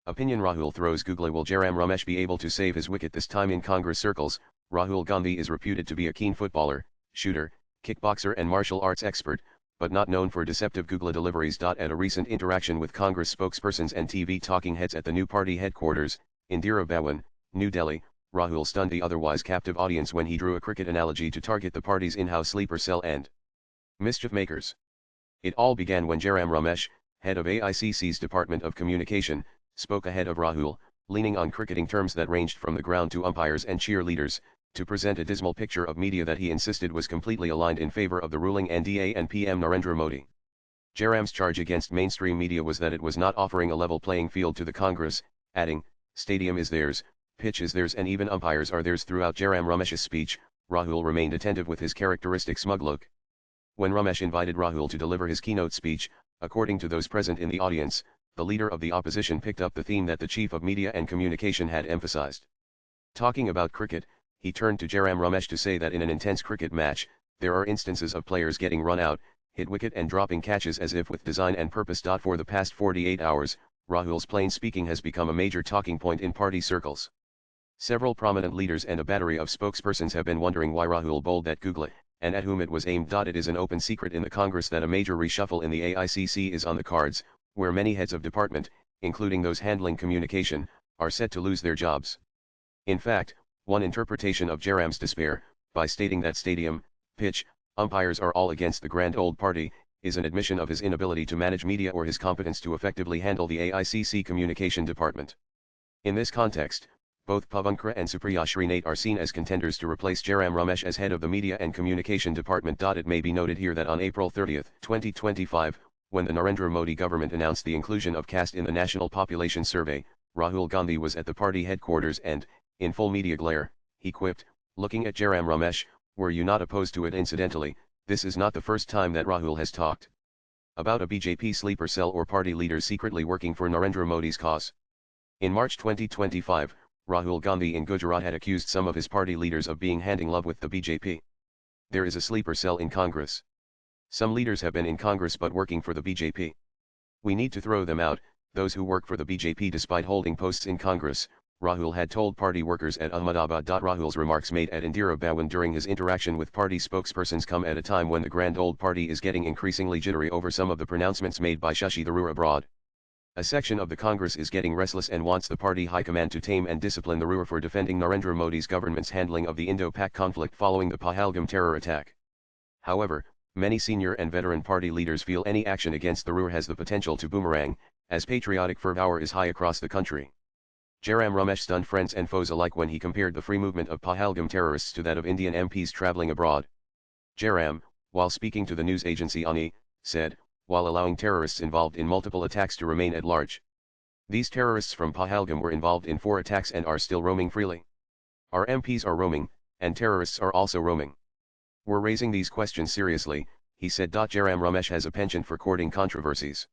Opinion: Rahul throws Googly. Will Jairam Ramesh be able to save his wicket this time? In Congress circles, Rahul Gandhi is reputed to be a keen footballer, shooter, kickboxer and martial arts expert, but not known for deceptive Googly deliveries. At a recent interaction with Congress spokespersons and TV talking heads at the new party headquarters, Indira Bhawan, New Delhi, Rahul stunned the otherwise captive audience when he drew a cricket analogy to target the party's in-house sleeper cell and mischief makers. It all began when Jairam Ramesh, head of AICC's Department of Communication, spoke ahead of Rahul, leaning on cricketing terms that ranged from the ground to umpires and cheerleaders, to present a dismal picture of media that he insisted was completely aligned in favor of the ruling NDA and PM Narendra Modi. Jairam's charge against mainstream media was that it was not offering a level playing field to the Congress, adding, "Stadium is theirs, pitch is theirs and even umpires are theirs." Throughout Jairam Ramesh's speech, Rahul remained attentive with his characteristic smug look. When Ramesh invited Rahul to deliver his keynote speech, according to those present in the audience, the leader of the opposition picked up the theme that the chief of media and communication had emphasized. Talking about cricket, he turned to Jairam Ramesh to say that in an intense cricket match, there are instances of players getting run out, hit wicket and dropping catches as if with design and purpose. For the past 48 hours, Rahul's plain speaking has become a major talking point in party circles. Several prominent leaders and a battery of spokespersons have been wondering why Rahul bowled that Googly, and at whom it was aimed. It is an open secret in the Congress that a major reshuffle in the AICC is on the cards, where many heads of department, including those handling communication, are set to lose their jobs. In fact, one interpretation of Jairam's despair, by stating that stadium, pitch, umpires are all against the grand old party, is an admission of his inability to manage media or his competence to effectively handle the AICC communication department. In this context, both Pavankar and Supriya Srinath are seen as contenders to replace Jairam Ramesh as head of the media and communication department. It may be noted here that on April 30, 2025, when the Narendra Modi government announced the inclusion of caste in the National Population Survey, Rahul Gandhi was at the party headquarters and, in full media glare, he quipped, looking at Jairam Ramesh, "Were you not opposed to it?" Incidentally, this is not the first time that Rahul has talked about a BJP sleeper cell or party leaders secretly working for Narendra Modi's cause. In March 2025, Rahul Gandhi in Gujarat had accused some of his party leaders of being hand in glove with the BJP. There is a sleeper cell in Congress. Some leaders have been in Congress but working for the BJP. We need to throw them out, those who work for the BJP despite holding posts in Congress, Rahul had told party workers at Ahmedabad. Rahul's remarks made at Indira Bhawan during his interaction with party spokespersons come at a time when the grand old party is getting increasingly jittery over some of the pronouncements made by Shashi Tharoor abroad. A section of the Congress is getting restless and wants the party high command to tame and discipline Tharoor for defending Narendra Modi's government's handling of the Indo-Pak conflict following the Pahalgam terror attack. However, many senior and veteran party leaders feel any action against Tharoor has the potential to boomerang, as patriotic fervour is high across the country. Jairam Ramesh stunned friends and foes alike when he compared the free movement of Pahalgam terrorists to that of Indian MPs travelling abroad. Jairam, while speaking to the news agency ANI, said, while allowing terrorists involved in multiple attacks to remain at large. These terrorists from Pahalgam were involved in 4 attacks and are still roaming freely. Our MPs are roaming, and terrorists are also roaming. We're raising these questions seriously, he said. Jairam Ramesh has a penchant for courting controversies.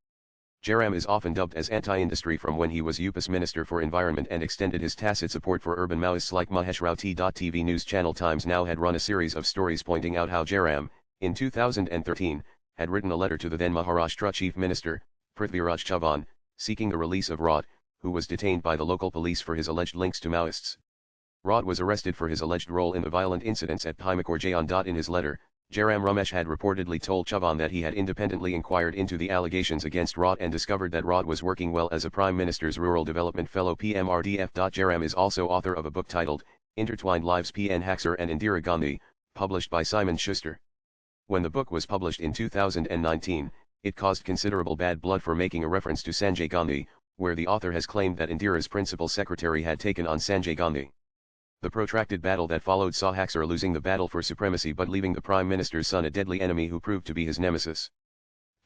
Jairam is often dubbed as anti-industry from when he was UP's Minister for Environment and extended his tacit support for urban Maoists like Mahesh Rao. TV news channel Times Now had run a series of stories pointing out how Jairam, in 2013, had written a letter to the then Maharashtra Chief Minister, Prithviraj Chauhan, seeking the release of Raut, who was detained by the local police for his alleged links to Maoists. Raut was arrested for his alleged role in the violent incidents at Pimacor Jayan. In his letter, Jairam Ramesh had reportedly told Chauhan that he had independently inquired into the allegations against Raut and discovered that Raut was working well as a Prime Minister's Rural Development Fellow PMRDF. Jairam is also author of a book titled, Intertwined Lives P.N. Haxar and Indira Gandhi, published by Simon Schuster. When the book was published in 2019, it caused considerable bad blood for making a reference to Sanjay Gandhi, where the author has claimed that Indira's principal secretary had taken on Sanjay Gandhi. The protracted battle that followed saw Haxar losing the battle for supremacy but leaving the Prime Minister's son a deadly enemy who proved to be his nemesis.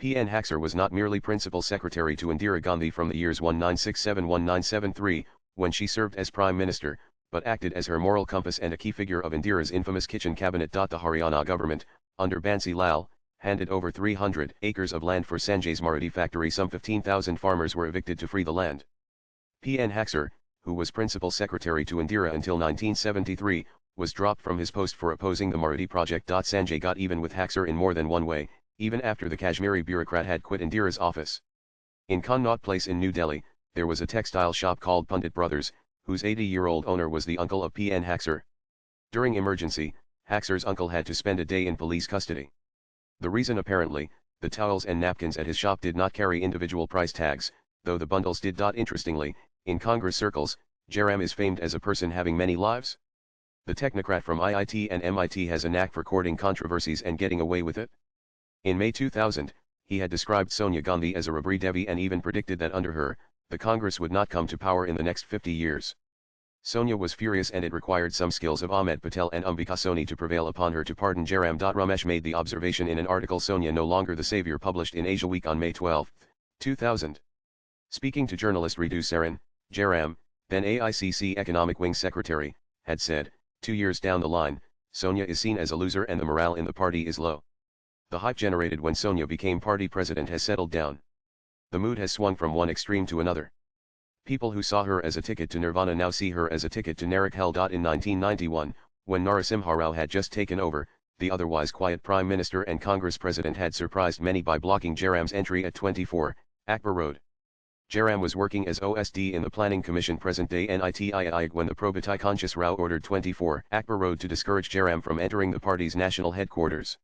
P.N. Haxar was not merely principal secretary to Indira Gandhi from the years 1967-1973, when she served as Prime Minister, but acted as her moral compass and a key figure of Indira's infamous kitchen cabinet. The Haryana government, under Bansi Lal, handed over 300 acres of land for Sanjay's Maruti factory. Some 15,000 farmers were evicted to free the land. P.N. Haxar, who was principal secretary to Indira until 1973, was dropped from his post for opposing the Maruti project. Sanjay got even with Haxar in more than one way, even after the Kashmiri bureaucrat had quit Indira's office. In Connaught Place in New Delhi, there was a textile shop called Pundit Brothers, whose 80-year-old owner was the uncle of P.N. Haxer. During emergency, Haxer's uncle had to spend a day in police custody. The reason apparently, the towels and napkins at his shop did not carry individual price tags, though the bundles did. Interestingly, in Congress circles, Jairam is famed as a person having many lives. The technocrat from IIT and MIT has a knack for courting controversies and getting away with it. In May 2000, he had described Sonia Gandhi as a Rabri Devi and even predicted that under her, the Congress would not come to power in the next 50 years. Sonia was furious and it required some skills of Ahmed Patel and Ambika Soni to prevail upon her to pardon Jairam. Ramesh made the observation in an article Sonia no longer the savior published in Asia Week on May 12, 2000. Speaking to journalist Ritu Saran, Jairam, then AICC Economic Wing Secretary, had said, 2 years down the line, Sonia is seen as a loser and the morale in the party is low. The hype generated when Sonia became party president has settled down. The mood has swung from one extreme to another. People who saw her as a ticket to Nirvana now see her as a ticket to Narak Hell. In 1991, when Narasimha Rao had just taken over, the otherwise quiet Prime Minister and Congress President had surprised many by blocking Jairam's entry at 24, Akbar Road. Jairam was working as OSD in the Planning Commission present-day NITI when the Probati Conscious Rao ordered 24, Akbar Road to discourage Jairam from entering the party's national headquarters.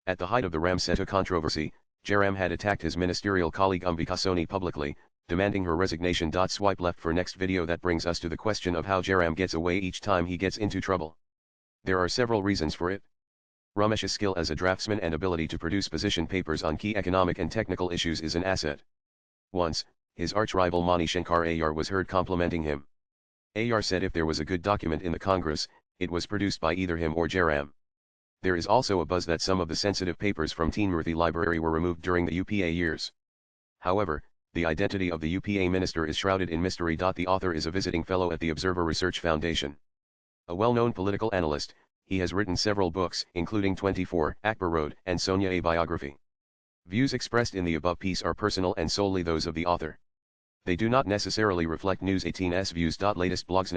At the height of the Ramseta controversy, Jairam had attacked his ministerial colleague Ambika Soni publicly, demanding her resignation. Swipe left for next video. That brings us to the question of how Jairam gets away each time he gets into trouble. There are several reasons for it. Ramesh's skill as a draftsman and ability to produce position papers on key economic and technical issues is an asset. Once, his arch-rival Mani Shankar Ayar was heard complimenting him. Ayar said if there was a good document in the Congress, it was produced by either him or Jairam. There is also a buzz that some of the sensitive papers from Teenmurthy Library were removed during the UPA years. However, the identity of the UPA minister is shrouded in mystery. The author is a visiting fellow at the Observer Research Foundation. A well-known political analyst, he has written several books, including 24, Akbar Road, and Sonia A Biography. Views expressed in the above piece are personal and solely those of the author. They do not necessarily reflect News 18's views. Latest blogs